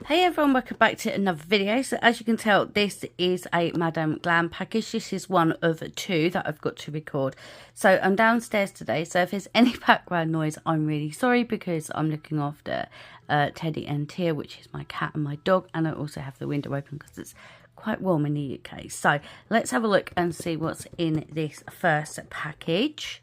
Hey everyone, welcome back to another video. So as you can tell, this is a Madame Glam package. This is one of two that I've got to record. So I'm downstairs today, so if there's any background noise, I'm really sorry because I'm looking after Teddy and Tia, which is my cat and my dog, and I also have the window open because it's quite warm in the UK. So let's have a look and see what's in this first package.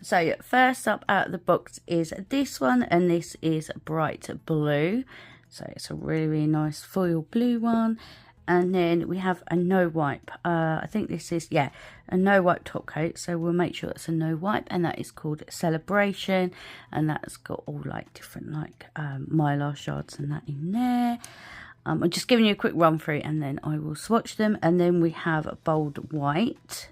So first up out of the box is this one, and this is bright blue. So it's a really nice foil blue one. And then we have a no wipe. I think this is, yeah, a no wipe top coat. So we'll make sure it's a no wipe, and that is called Celebration. And that's got all like different like mylar shards and that in there. I'm just giving you a quick run through and then I will swatch them. And then we have a bold white,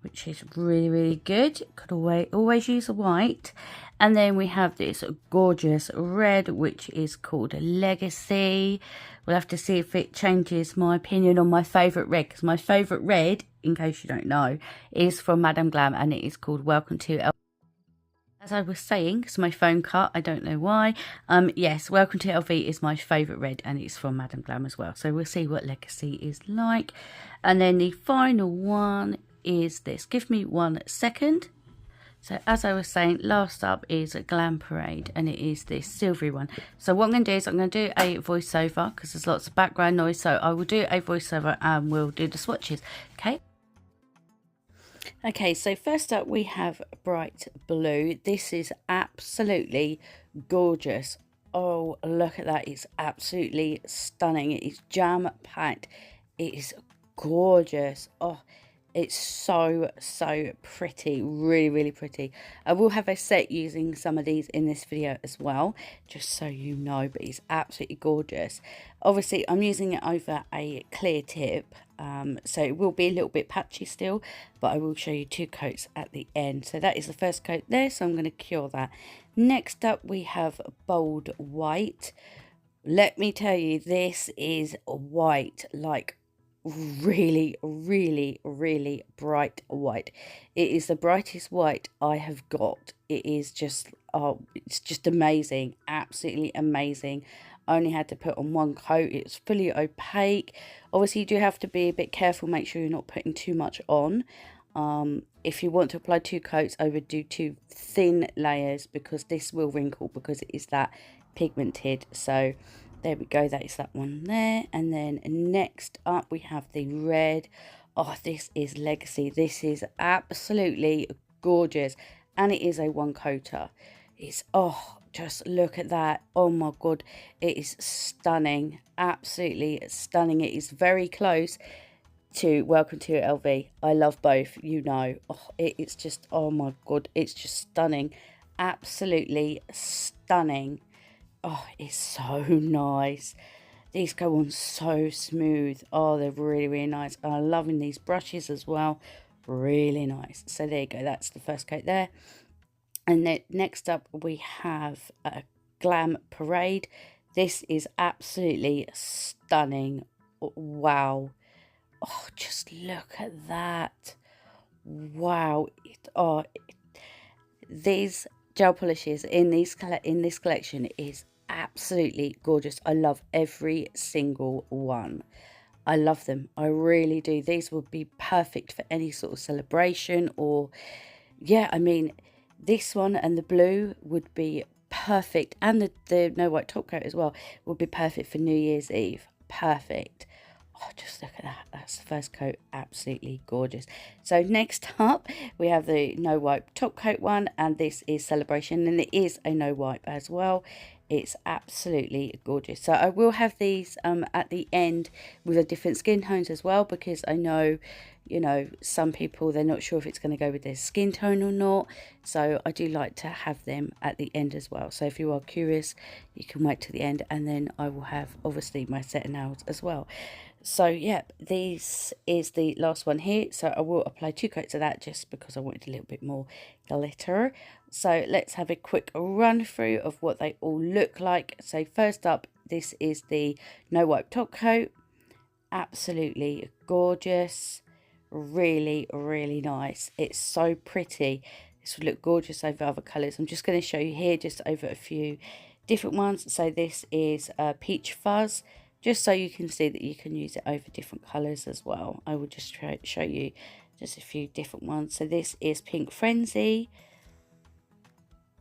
which is really good. Could always use a white. And then we have this gorgeous red, which is called Legacy. We'll have to see if it changes my opinion on my favourite red, because my favourite red, in case you don't know, is from Madame Glam, and it is called Welcome to LV. As I was saying, because my phone cut, I don't know why. Yes, Welcome to LV is my favourite red, and it's from Madame Glam as well. So we'll see what Legacy is like. And then the final one is this. Give me 1 second. So as I was saying, last up is a Glam Parade, and it is this silvery one. So what I'm going to do is I'm going to do a voiceover because there's lots of background noise. So I will do a voiceover and we'll do the swatches. Okay. Okay, so first up we have bright blue. This is absolutely gorgeous. Oh, look at that. It's absolutely stunning. It is jam-packed. It is gorgeous. Oh, it's so pretty, really pretty. I will have a set using some of these in this video as well, just so you know, but it's absolutely gorgeous. Obviously I'm using it over a clear tip, so it will be a little bit patchy still, but I will show you 2 coats at the end. So that is the first coat there, so I'm going to cure that. Next up we have bold white. Let me tell you, this is white, like really bright white. It is the brightest white I have got. It is just, oh, it's just amazing, absolutely amazing. I only had to put on 1 coat. It's fully opaque. Obviously you do have to be a bit careful, make sure you're not putting too much on. If you want to apply 2 coats, I would do 2 thin layers because this will wrinkle because it is that pigmented. So there we go, that is that one there. And then next up we have the red. Oh, this is Legacy. This is absolutely gorgeous, and it is a 1 coater. It's, oh, just look at that. Oh my god, it is stunning, absolutely stunning. It is very close to Welcome to LV. I love both, you know. Oh, it's just, oh my god, it's just stunning, absolutely stunning. Oh, it's so nice. These go on so smooth. Oh, they're really nice. I'm loving these brushes as well. Really nice. So there you go. That's the first coat there. And then next up we have a Glam Parade. This is absolutely stunning. Wow. Oh, just look at that. Wow. These gel polishes in this collection is absolutely gorgeous. I love every single one. I love them, I really do. These would be perfect for any sort of celebration, or yeah, I mean, this one and the blue would be perfect, and the no white top coat as well would be perfect for New Year's Eve. Perfect. Oh, just look at that. That's the first coat. Absolutely gorgeous. So next up we have the no wipe top coat one, and this is Celebration, and it is a no wipe as well. It's absolutely gorgeous. So I will have these at the end with the different skin tones as well, because I know, you know, some people, they're not sure if it's going to go with their skin tone or not. So I do like to have them at the end as well. So if you are curious, you can wait to the end, and then I will have obviously my set of nails as well. So yeah, this is the last one here. So I will apply 2 coats of that just because I wanted a little bit more glitter. So let's have a quick run through of what they all look like. So first up, this is the no wipe top coat. Absolutely gorgeous. Really nice. It's so pretty. This would look gorgeous over other colours. I'm just going to show you here just over a few different ones. So this is Peach Fuzz, just so you can see that you can use it over different colours as well. I will just show you just a few different ones. So this is Pink Frenzy.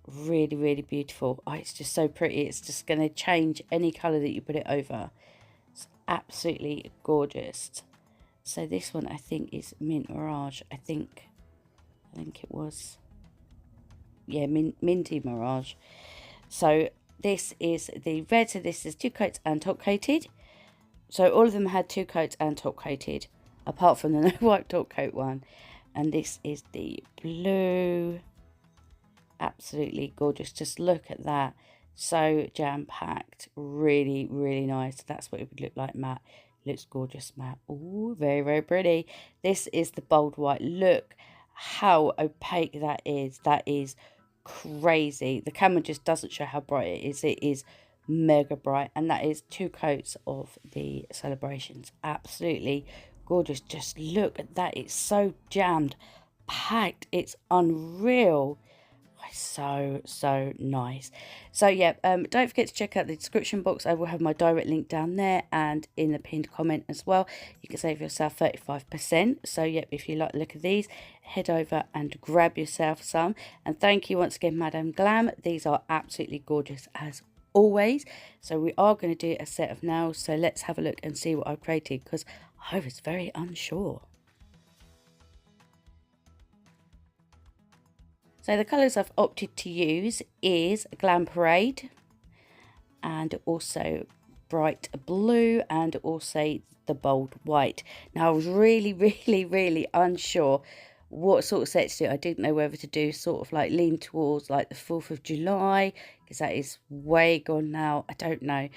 Really, really beautiful. Oh, it's just so pretty. It's just going to change any colour that you put it over. It's absolutely gorgeous. So this one I think is Mint Mirage. I think it was, yeah, Minty Mirage. So this is the red. So this is 2 coats and top coated. So all of them had 2 coats and top coated, apart from the no wipe top coat one. And this is the blue. Absolutely gorgeous. Just look at that. So jam packed. Really, really nice. That's what it would look like matte. Looks gorgeous matte. Oh, very, very pretty. This is the bold white. Look how opaque that is. That is crazy. The camera just doesn't show how bright it is. It is mega bright. And that is 2 coats of the Celebrations. Absolutely gorgeous. Just look at that. It's so jammed packed. It's unreal. So nice. So yeah, don't forget to check out the description box. I will have my direct link down there and in the pinned comment as well. You can save yourself 35%. So yeah, if you like the look of these, head over and grab yourself some. And thank you once again, Madame Glam. These are absolutely gorgeous as always. So we are going to do a set of nails. So let's have a look and see what I've created, because I was very unsure. So the colours I've opted to use is Glam Parade, and also bright blue, and also the bold white. Now I was really unsure what sort of set to do. I didn't know whether to do sort of like lean towards like the 4th of July, because that is way gone now. I don't know.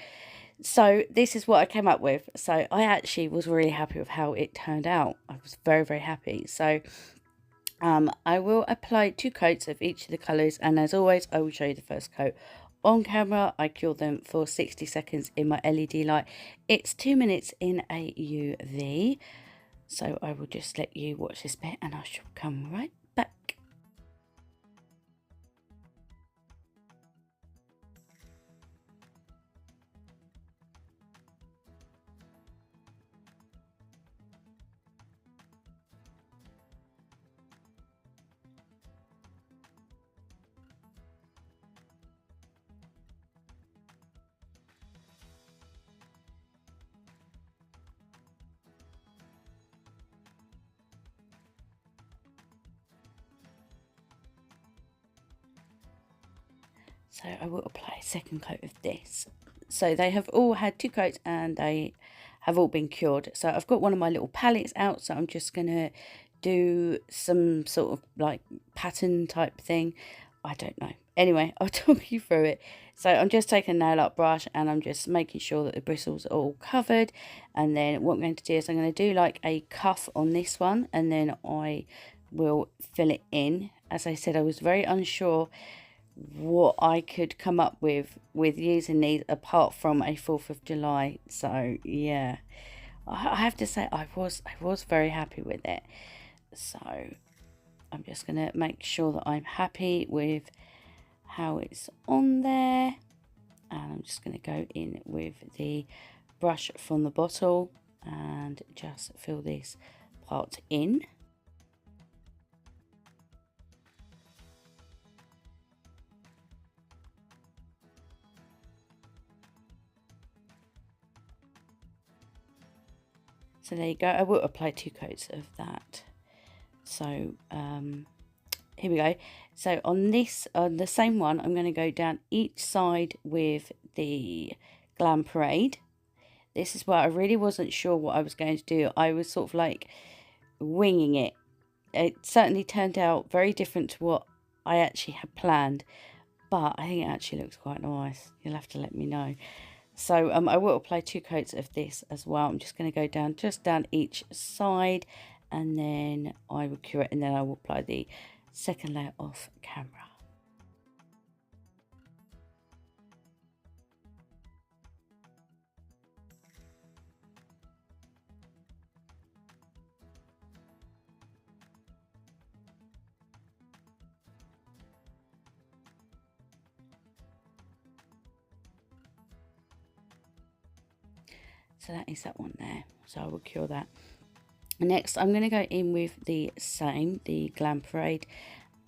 So this is what I came up with. So I actually was really happy with how it turned out. I was very happy. So I will apply 2 coats of each of the colours, and as always I will show you the first coat on camera. I cure them for 60 seconds in my LED light. It's 2 minutes in a UV, so I will just let you watch this bit and I shall come right back. So I will apply a second coat of this. So they have all had 2 coats and they have all been cured. So I've got one of my little palettes out, so I'm just going to do some sort of like pattern type thing. I don't know. Anyway, I'll talk you through it. So I'm just taking a nail art brush and I'm just making sure that the bristles are all covered. And then what I'm going to do is I'm going to do like a cuff on this one, and then I will fill it in. As I said, I was very unsure what I could come up with using these apart from a 4th of July. So yeah, I have to say I was very happy with it. So I'm just going to make sure that I'm happy with how it's on there, and I'm just going to go in with the brush from the bottle and just fill this part in. So there you go. I will apply 2 coats of that. So here we go. So on this, on the same one, I'm going to go down each side with the Glam Parade. This is where I really wasn't sure what I was going to do. I was sort of like winging it. It certainly turned out very different to what I actually had planned, but I think it actually looks quite nice. You'll have to let me know. So I will apply 2 coats of this as well. I'm just going to go down just down each side, and then I will cure it, and then I will apply the second layer off camera. So that is that one there. So I will cure that. Next, I'm going to go in with the same, the Glam Parade.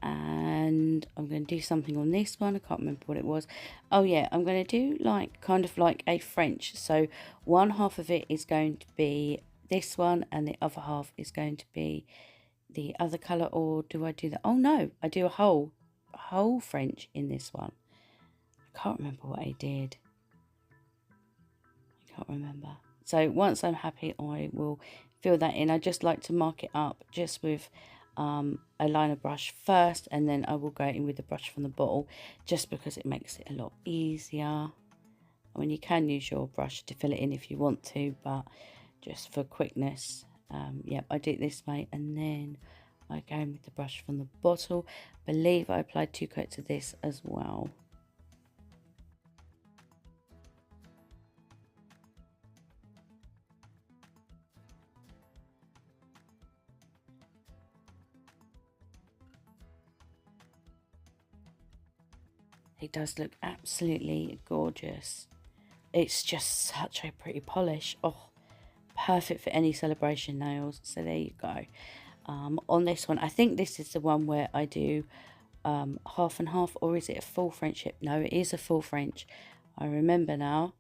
And I'm going to do something on this one. I can't remember what it was. Oh yeah, I'm going to do like kind of like a French. So one half of it is going to be this one and the other half is going to be the other colour. Or do I do that? Oh no, I do a whole French in this one. I can't remember what I did. I can't remember. So once I'm happy, I will fill that in. I just like to mark it up just with a liner brush first, and then I will go in with the brush from the bottle just because it makes it a lot easier. I mean, you can use your brush to fill it in if you want to, but just for quickness, yep, I do it this way, and then I go in with the brush from the bottle. I believe I applied 2 coats of this as well. It does look absolutely gorgeous. It's just such a pretty polish. Oh, perfect for any celebration nails. So there you go. On this one, I think this is the one where I do half and half, or is it a full French tip? No, it is a full French. I remember now.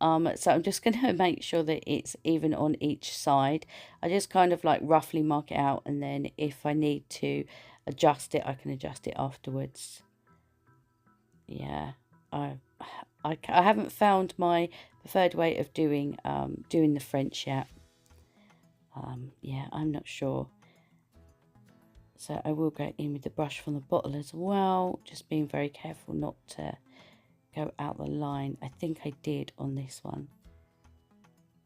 So I'm just going to make sure that it's even on each side. I just kind of like roughly mark it out, and then if I need to adjust it, I can adjust it afterwards. Yeah, I haven't found my preferred way of doing the French yet. Yeah, I'm not sure. So I will go in with the brush from the bottle as well, just being very careful not to go out the line. I think I did on this one.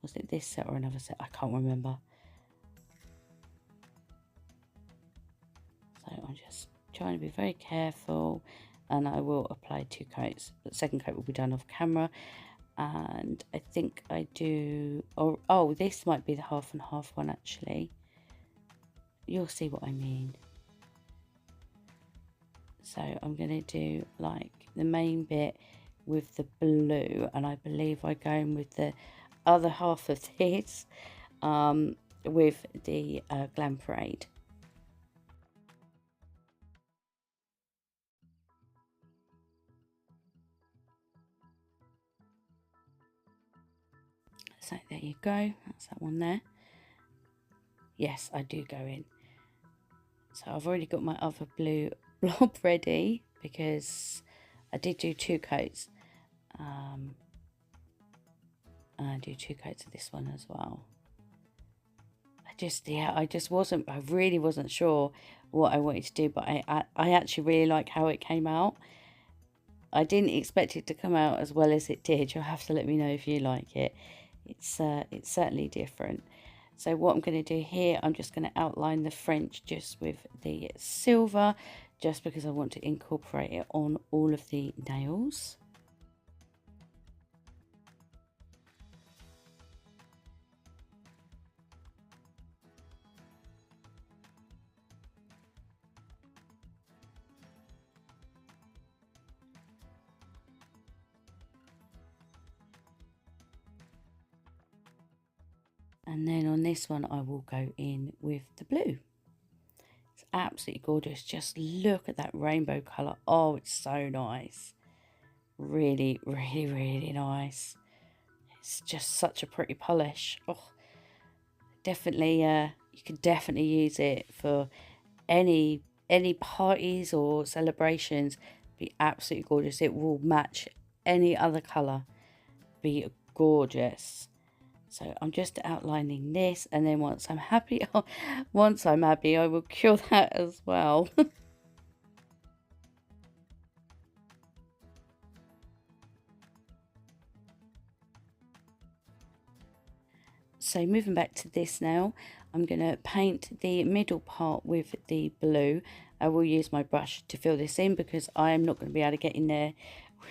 Was it this set or another set? I can't remember. So I'm just trying to be very careful, and I will apply 2 coats. The second coat will be done off camera. And I think I do, oh, this might be the half and half one actually. You'll see what I mean. So I'm going to do like the main bit with the blue, and I believe I go in with the other half of this with the Glam Parade. So there you go, that's that one there. Yes, I do go in. So I've already got my other blue blob ready because I did do 2 coats. And I do 2 coats of this one as well. I really wasn't sure what I wanted to do, but I actually really like how it came out. I didn't expect it to come out as well as it did. You'll have to let me know if you like it. It's certainly different. So what I'm going to do here, I'm just going to outline the French just with the silver, just because I want to incorporate it on all of the nails. And then on this one, I will go in with the blue. It's absolutely gorgeous. Just look at that rainbow colour. Oh, it's so nice. Really, really, really nice. It's just such a pretty polish. Oh, definitely, you could definitely use it for any parties or celebrations. Be absolutely gorgeous. It will match any other colour. Be gorgeous. So I'm just outlining this, and then once I'm happy, I will cure that as well. So moving back to this now, I'm going to paint the middle part with the blue. I will use my brush to fill this in because I am not going to be able to get in there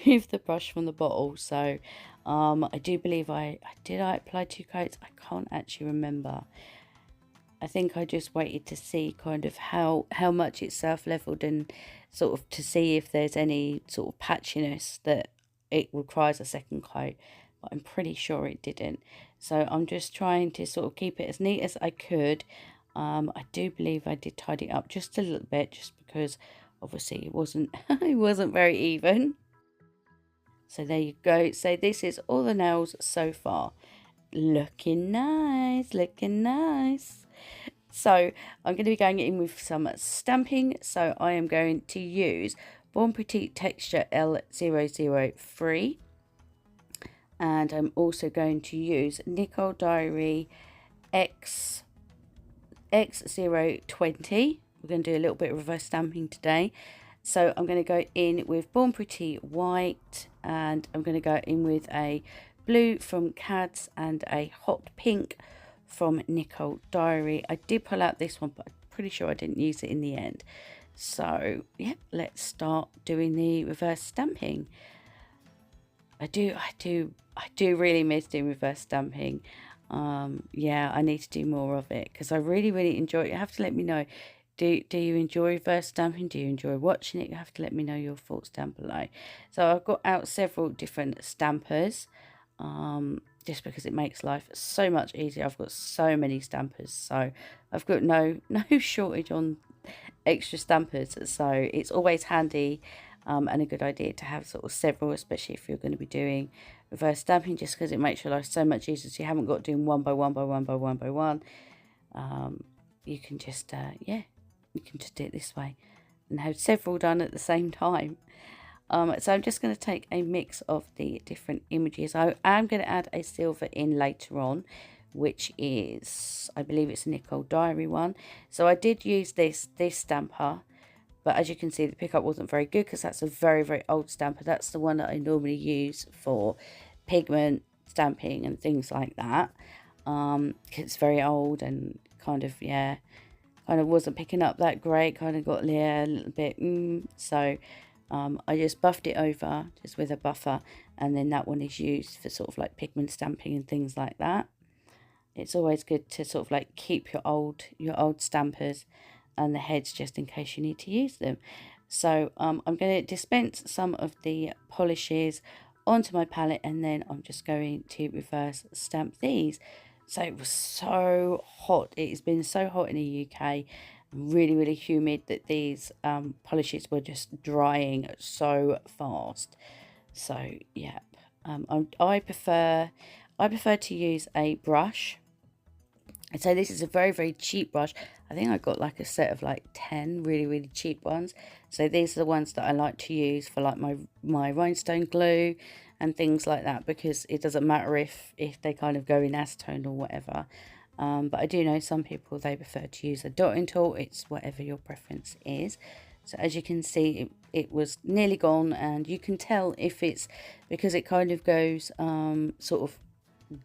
with the brush from the bottle. So I do believe I apply 2 coats. I can't actually remember. I think I just waited to see kind of how much it's self-leveled, and sort of to see if there's any sort of patchiness that it requires a second coat, but I'm pretty sure it didn't. So I'm just trying to sort of keep it as neat as I could. I do believe I did tidy it up just a little bit, just because obviously it wasn't it wasn't very even. So there you go. So this is all the nails so far. Looking nice, looking nice. So I'm going to be going in with some stamping. So I am going to use Bornpretty Texture L003. And I'm also going to use Nicole Diary X020. We're going to do a little bit of reverse stamping today. So I'm going to go in with Bornpretty White, and I'm going to go in with a blue from Kads and a hot pink from Nicole Diary. I did pull out this one, but I'm pretty sure I didn't use it in the end. So yeah, let's start doing the reverse stamping. I do really miss doing reverse stamping. Yeah, I need to do more of it because I really enjoy it. You have to let me know. Do you enjoy reverse stamping? Do you enjoy watching it? You have to let me know your thoughts down below. So I've got out several different stampers, just because it makes life so much easier. I've got so many stampers, so I've got no shortage on extra stampers. So it's always handy and a good idea to have sort of several, especially if you're going to be doing reverse stamping, just because it makes your life so much easier. So you haven't got to do them one by one by one by one by one. You can just yeah, you can just do it this way and have several done at the same time. So I'm just going to take a mix of the different images. I am going to add a silver in later on, which is, I believe it's a Nicole Diary one. So I did use this stamper, but as you can see, the pickup wasn't very good because that's a very old stamper. That's the one that I normally use for pigment stamping and things like that. It's very old and kind of, yeah, kind of wasn't picking up that great. Kind of got, yeah, a little bit, so I just buffed it over just with a buffer, and then that one is used for sort of like pigment stamping and things like that. It's always good to sort of like keep your old stampers and the heads just in case you need to use them. So I'm going to dispense some of the polishes onto my palette, and then I'm just going to reverse stamp these. So it was so hot. It has been so hot in the UK, really humid, that these polishes were just drying so fast. So yeah, I prefer to use a brush. And so this is a very cheap brush. I think I got like a set of like 10 really cheap ones. So these are the ones that I like to use for like my rhinestone glue and things like that, because it doesn't matter if they kind of go in acetone or whatever. But I do know some people, they prefer to use a dotting tool. It's whatever your preference is. So as you can see, it was nearly gone, and you can tell if it's because it kind of goes sort of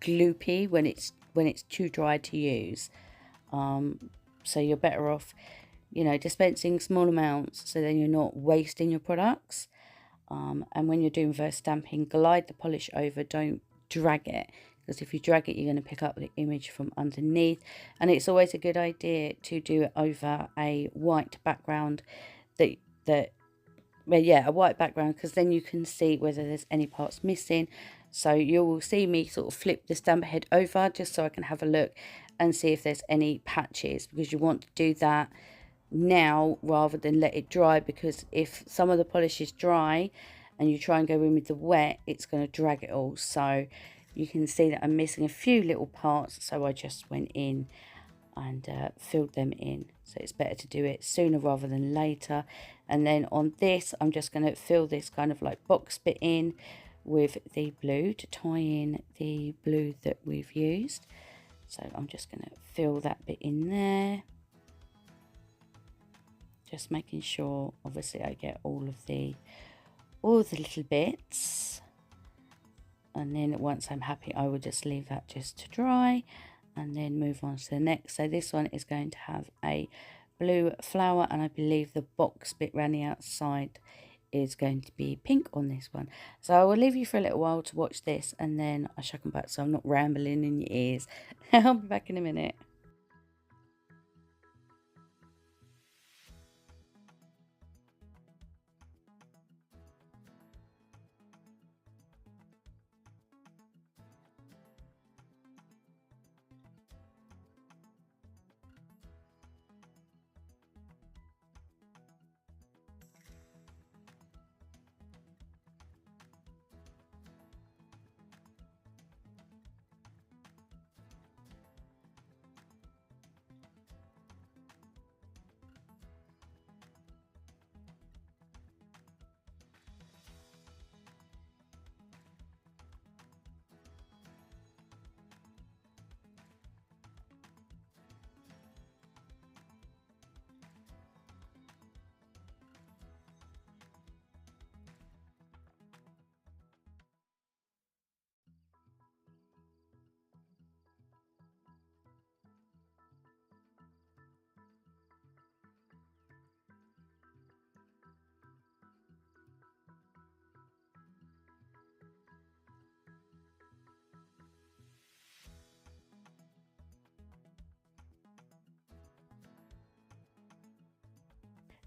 gloopy when it's too dry to use. So you're better off, you know, dispensing small amounts so then you're not wasting your products. And when you're doing reverse stamping, glide the polish over, don't drag it, because if you drag it, you're going to pick up the image from underneath. And it's always a good idea to do it over a white background, well, yeah, a white background, because then you can see whether there's any parts missing. So you will see me sort of flip the stamp head over just so I can have a look and see if there's any patches, because you want to do that now rather than let it dry, because if some of the polish is dry and you try and go in with the wet, it's going to drag it all. So you can see that I'm missing a few little parts, so I just went in and filled them in. So it's better to do it sooner rather than later. And then on this, I'm just going to fill this kind of like box bit in with the blue to tie in the blue that we've used. So I'm just going to fill that bit in there, just making sure obviously I get all the little bits. And then once I'm happy, I will just leave that just to dry and then move on to the next. So this one is going to have a blue flower, and I believe the box bit around the outside is going to be pink on this one. So I will leave you for a little while to watch this, and then I shall come back so I'm not rambling in your ears. I'll be back in a minute.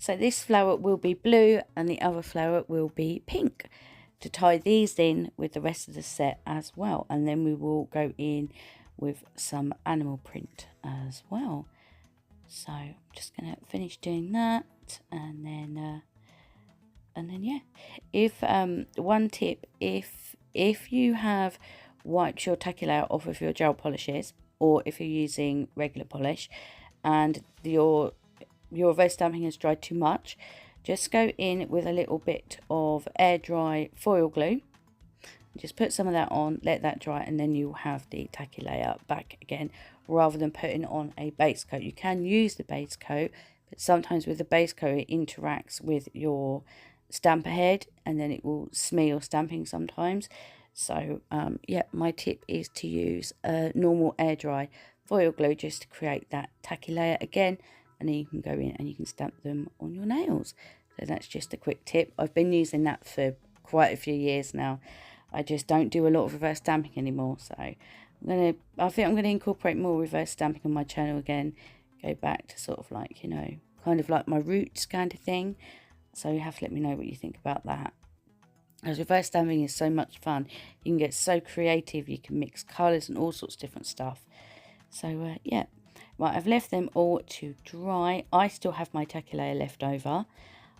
So this flower will be blue and the other flower will be pink, to tie these in with the rest of the set as well. And then we will go in with some animal print as well. So I'm just going to finish doing that, and then yeah, if one tip, if you have wiped your tacky layer off of your gel polishes, or if you're using regular polish and your reverse stamping has dried too much, just go in with a little bit of air dry foil glue. Just put some of that on, let that dry, and then you'll have the tacky layer back again, rather than putting on a base coat. You can use the base coat, but sometimes with the base coat it interacts with your stamper head and then it will smear your stamping sometimes. So yeah, my tip is to use a normal air dry foil glue just to create that tacky layer again, and then you can go in and you can stamp them on your nails. So that's just a quick tip. I've been using that for quite a few years now. I just don't do a lot of reverse stamping anymore, so I think I'm gonna incorporate more reverse stamping on my channel again. Go back to sort of like, you know, kind of like my roots kind of thing. So you have to let me know what you think about that. As reverse stamping is so much fun. You can get so creative. You can mix colours and all sorts of different stuff. So yeah, right, I've left them all to dry. I still have my tacky layer left over.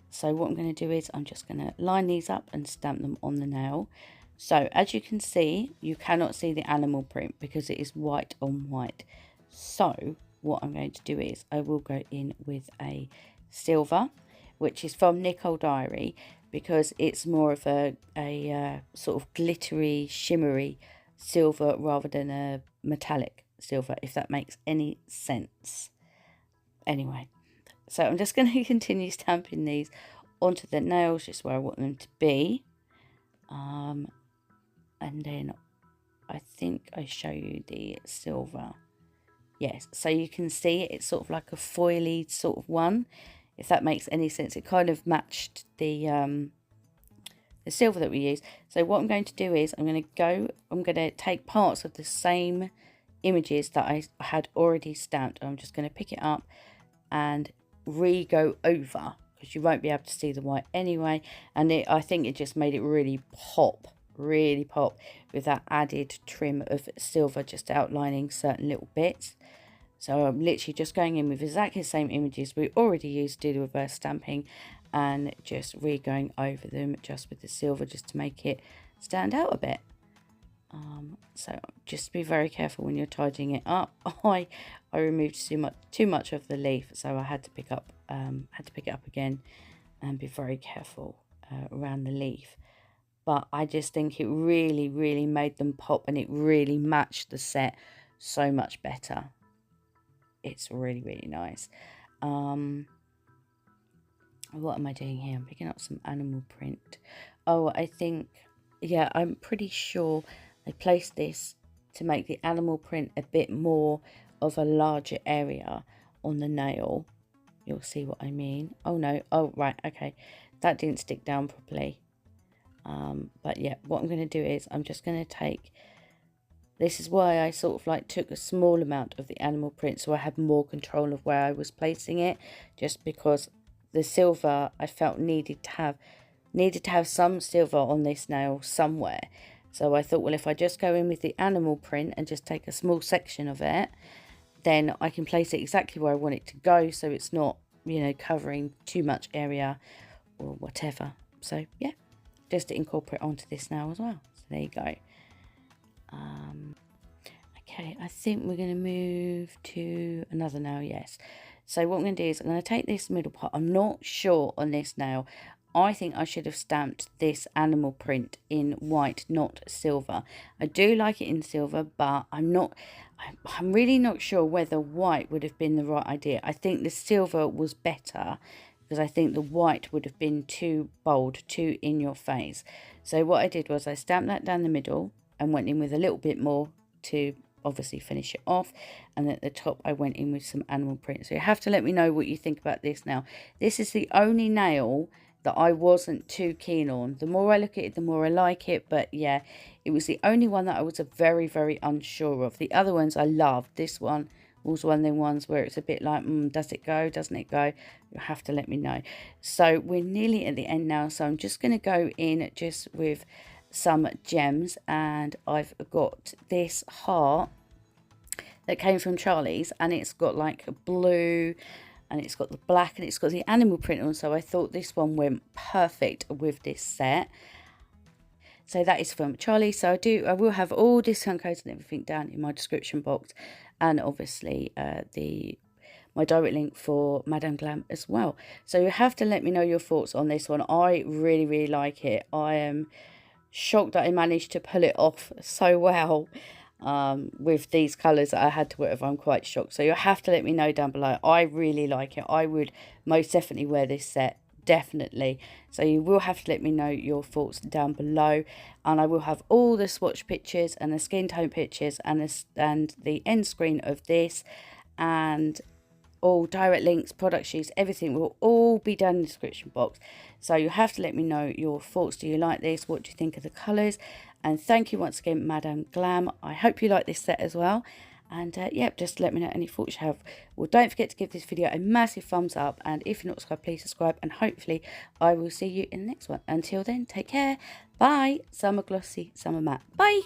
So what I'm going to do is I'm just going to line these up and stamp them on the nail. So as you can see, you cannot see the animal print because it is white on white. So what I'm going to do is I will go in with a silver, which is from Nicole Diary, because it's more of a sort of glittery, shimmery silver rather than a metallic silver, if that makes any sense. Anyway, so I'm just going to continue stamping these onto the nails just where I want them to be. And then I think I show you the silver. Yes, so you can see it's sort of like a foily sort of one, if that makes any sense. It kind of matched the silver that we use. So what I'm going to do is I'm going to take parts of the same images that I had already stamped. I'm just going to pick it up and re-go over, because you won't be able to see the white anyway. And I think it just made it really pop with that added trim of silver, just outlining certain little bits. So I'm literally just going in with exactly the same images we already used to do the reverse stamping, and just re-going over them just with the silver, just to make it stand out a bit. So just be very careful when you're tidying it up. I removed too much of the leaf, so I had to pick up again and be very careful around the leaf. But I just think it really made them pop, and it really matched the set so much better. It's really nice. What am I doing here? I'm picking up some animal print. Oh, I think, yeah, I'm pretty sure I placed this to make the animal print a bit more of a larger area on the nail. You'll see what I mean. Oh no, oh right, okay, that didn't stick down properly. But yeah, what I'm going to do is I'm just going to take, this is why I sort of like took a small amount of the animal print, so I had more control of where I was placing it, just because the silver I felt needed to have some silver on this nail somewhere. So I thought, well, if I just go in with the animal print and just take a small section of it, then I can place it exactly where I want it to go, so it's not, you know, covering too much area or whatever. So yeah, just to incorporate onto this now as well. So there you go. Okay, I think we're going to move to another nail. Yes. So what I'm going to do is I'm going to take this middle part. I'm not sure on this nail. I think I should have stamped this animal print in white, not silver. I do like it in silver, but I'm really not sure whether white would have been the right idea. I think the silver was better, because I think the white would have been too bold, too in your face. So what I did was I stamped that down the middle and went in with a little bit more to obviously finish it off, and at the top I went in with some animal print. So you have to let me know what you think about this now. This is the only nail that I wasn't too keen on. The more I look at it, the more I like it, but yeah, it was the only one that I was very unsure of. The other ones I loved. This one was one of them ones where it's a bit like, does it go, doesn't it go? You'll have to let me know. So we're nearly at the end now, so I'm just going to go in just with some gems, and I've got this heart that came from Charlie's, and it's got like a blue, and it's got the black, and it's got the animal print on, so I thought this one went perfect with this set. So that is from Charlie. So I will have all discount codes and everything down in my description box, and obviously my direct link for Madame Glam as well. So you have to let me know your thoughts on this one. I really, really like it. I am shocked that I managed to pull it off so well with these colours that I had to wear. I'm quite shocked. So you'll have to let me know down below. I really like it. I would most definitely wear this set. Definitely. So you will have to let me know your thoughts down below, and I will have all the swatch pictures and the skin tone pictures and the end screen of this, and all direct links, product sheets, everything will all be down in the description box. So you have to let me know your thoughts. Do you like this? What do you think of the colours? And thank you once again, Madame Glam. I hope you like this set as well. And yeah, just let me know any thoughts you have. Well, don't forget to give this video a massive thumbs up, and if you're not subscribed, please subscribe, and hopefully I will see you in the next one. Until then, take care. Bye. Summer glossy, summer matte. Bye.